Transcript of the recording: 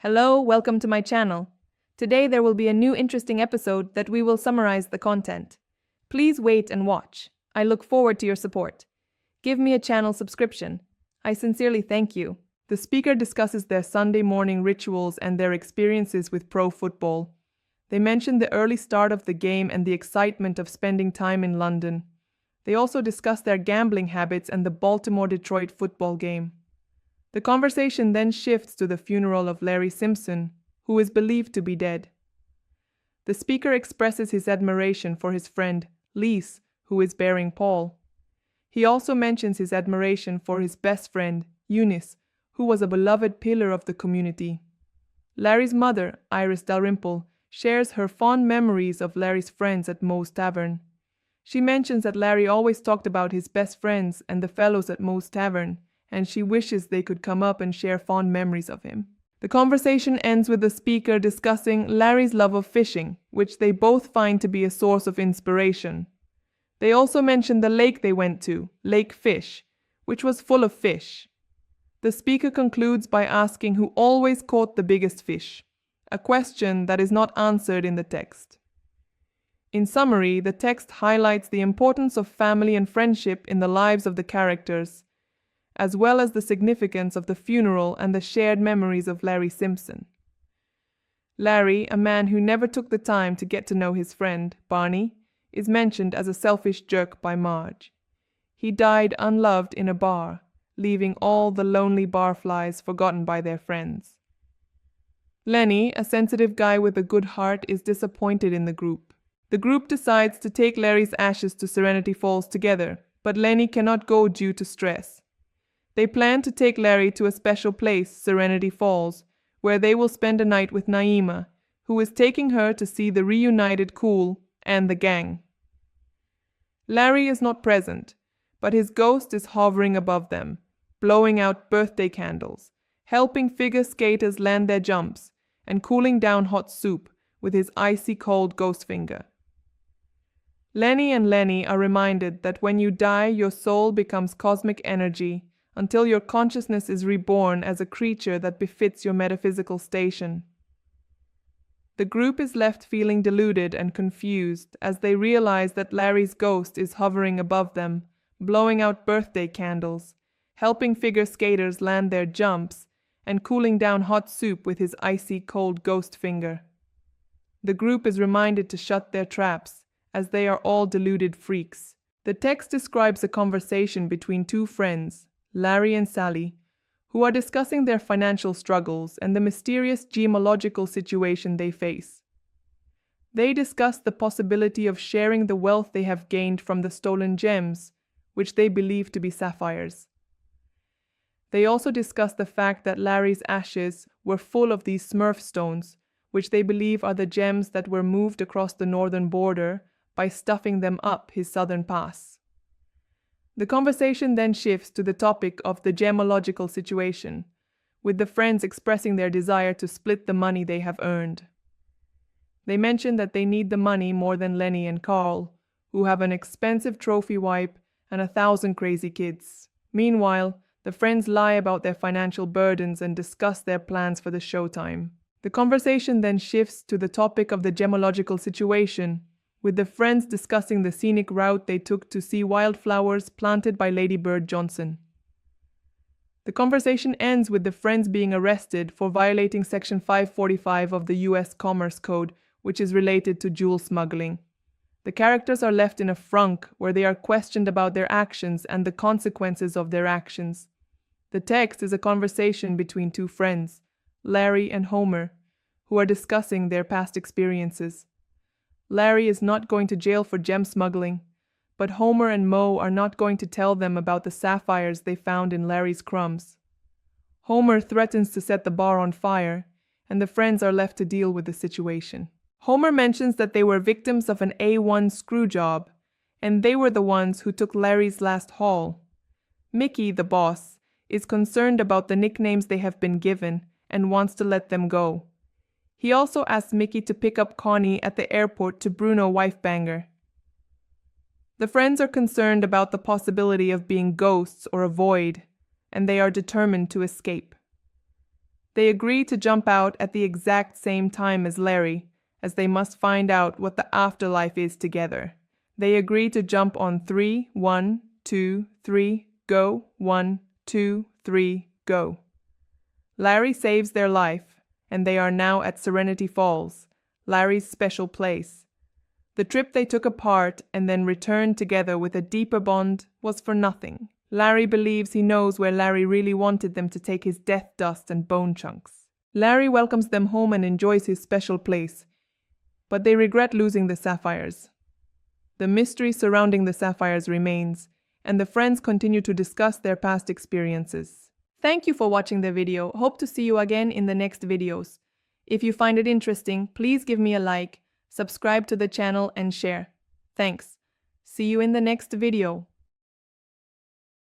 Hello, welcome to my channel. Today there will be a new interesting episode that we will summarize the content. Please wait and watch. I look forward to your support. Give me a channel subscription. I sincerely thank you. The speaker discusses their Sunday morning rituals and their experiences with pro football. They mention the early start of the game and the excitement of spending time in London. They also discuss their gambling habits and the Baltimore-Detroit football game. The conversation then shifts to the funeral of Larry Simpson, who is believed to be dead. The speaker expresses his admiration for his friend, Lise, who is bearing Paul. He also mentions his admiration for his best friend, Eunice, who was a beloved pillar of the community. Larry's mother, Iris Dalrymple, shares her fond memories of Larry's friends at Moe's Tavern. She mentions that Larry always talked about his best friends and the fellows at Moe's Tavern, and she wishes they could come up and share fond memories of him. The conversation ends with the speaker discussing Larry's love of fishing, which they both find to be a source of inspiration. They also mention the lake they went to, Lake Fish, which was full of fish. The speaker concludes by asking who always caught the biggest fish, a question that is not answered in the text. In summary, the text highlights the importance of family and friendship in the lives of the characters, as well as the significance of the funeral and the shared memories of Larry Simpson. Larry, a man who never took the time to get to know his friend, Barney, is mentioned as a selfish jerk by Marge. He died unloved in a bar, leaving all the lonely barflies forgotten by their friends. Lenny, a sensitive guy with a good heart, is disappointed in the group. The group decides to take Larry's ashes to Serenity Falls together, but Lenny cannot go due to stress. They plan to take Larry to a special place, Serenity Falls, where they will spend a night with Naima, who is taking her to see the reunited Cool and the gang. Larry is not present, but his ghost is hovering above them, blowing out birthday candles, helping figure skaters land their jumps, and cooling down hot soup with his icy cold ghost finger. Lenny and Lenny are reminded that when you die, your soul becomes cosmic energy, until your consciousness is reborn as a creature that befits your metaphysical station. The group is left feeling deluded and confused as they realize that Larry's ghost is hovering above them, blowing out birthday candles, helping figure skaters land their jumps, and cooling down hot soup with his icy cold ghost finger. The group is reminded to shut their traps, as they are all deluded freaks. The text describes a conversation between two friends, Larry and Sally, who are discussing their financial struggles and the mysterious gemological situation they face. They discuss the possibility of sharing the wealth they have gained from the stolen gems, which they believe to be sapphires. They also discuss the fact that Larry's ashes were full of these Smurf stones, which they believe are the gems that were moved across the northern border by stuffing them up his southern pass. The conversation then shifts to the topic of the gemological situation, with the friends expressing their desire to split the money they have earned. They mention that they need the money more than Lenny and Carl, who have an expensive trophy wipe and 1,000 crazy kids. Meanwhile, the friends lie about their financial burdens and discuss their plans for the showtime. The conversation then shifts to the topic of the gemological situation, with the friends discussing the scenic route they took to see wildflowers planted by Lady Bird Johnson. The conversation ends with the friends being arrested for violating Section 545 of the U.S. Commerce Code, which is related to jewel smuggling. The characters are left in a frunk where they are questioned about their actions and the consequences of their actions. The text is a conversation between two friends, Larry and Homer, who are discussing their past experiences. Larry is not going to jail for gem smuggling, but Homer and Moe are not going to tell them about the sapphires they found in Larry's crumbs. Homer threatens to set the bar on fire, and the friends are left to deal with the situation. Homer mentions that they were victims of an A1 screw job, and they were the ones who took Larry's last haul. Mickey, the boss, is concerned about the nicknames they have been given and wants to let them go. He also asks Mickey to pick up Connie at the airport to Bruno Wifebanger. The friends are concerned about the possibility of being ghosts or a void, and they are determined to escape. They agree to jump out at the exact same time as Larry, as they must find out what the afterlife is together. They agree to jump on 3, 1, 2, 3, go, 1, 2, 3, go. Larry saves their life, and they are now at Serenity Falls, Larry's special place. The trip they took apart and then returned together with a deeper bond was for nothing. Larry believes he knows where Larry really wanted them to take his death dust and bone chunks. Larry welcomes them home and enjoys his special place, but they regret losing the sapphires. The mystery surrounding the sapphires remains, and the friends continue to discuss their past experiences. Thank you for watching the video. Hope to see you again in the next videos. If you find it interesting, please give me a like, subscribe to the channel and share. Thanks. See you in the next video.